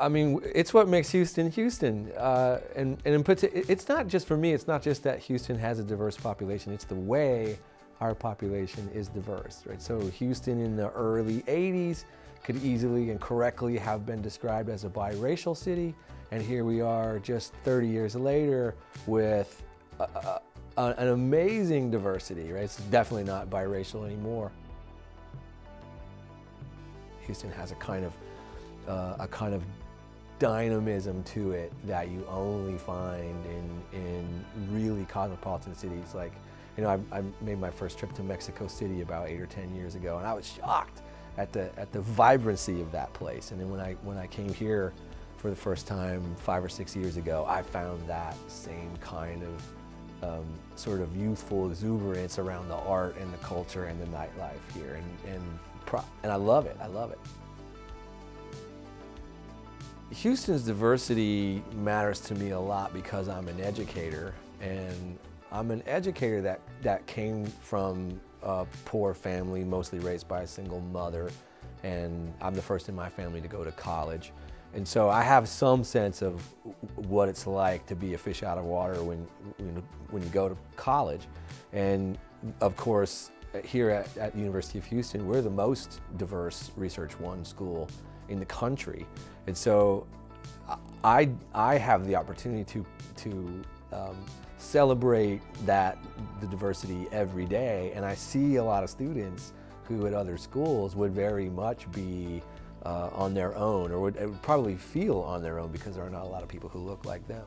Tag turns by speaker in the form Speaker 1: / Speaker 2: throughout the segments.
Speaker 1: I mean, it's what makes Houston, Houston. It's not just for me, it's not just that Houston has a diverse population, it's the way our population is diverse, right? So Houston in the early 80s could easily and correctly have been described as a biracial city, and here we are just 30 years later with an amazing diversity, right? It's definitely not biracial anymore. Houston has a kind of dynamism to it that you only find in really cosmopolitan cities. Like, you know, I made my first trip to Mexico City about 8 or 10 years ago, and I was shocked at the vibrancy of that place. And then when I came here for the first time 5 or 6 years ago, I found that same kind of sort of youthful exuberance around the art and the culture and the nightlife here, and I love it. I love it. Houston's diversity matters to me a lot because I'm an educator, and I'm an educator that came from a poor family, mostly raised by a single mother, and I'm the first in my family to go to college. And so I have some sense of what it's like to be a fish out of water when you go to college. And of course, here at the University of Houston, we're the most diverse Research One school in the country. And so I have the opportunity to celebrate the diversity every day, and I see a lot of students who at other schools would very much be on their own, or would probably feel on their own because there are not a lot of people who look like them.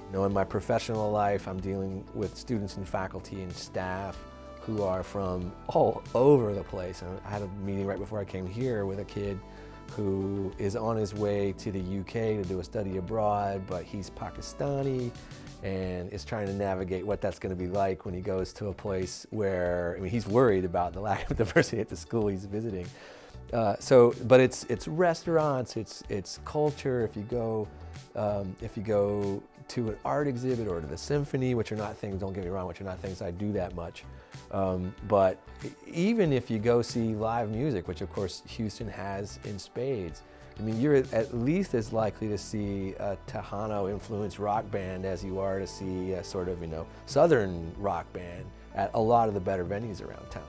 Speaker 1: You know, in my professional life, I'm dealing with students and faculty and staff who are from all over the place. And I had a meeting right before I came here with a kid who is on his way to the UK to do a study abroad, but he's Pakistani and is trying to navigate what that's going to be like when he goes to a place where, I mean, he's worried about the lack of diversity at the school he's visiting. But it's restaurants, it's culture. If you go to an art exhibit or to the symphony, which are not things, don't get me wrong, which are not things I do that much. But even if you go see live music, which of course Houston has in spades, I mean, you're at least as likely to see a Tejano-influenced rock band as you are to see a sort of, you know, Southern rock band at a lot of the better venues around town.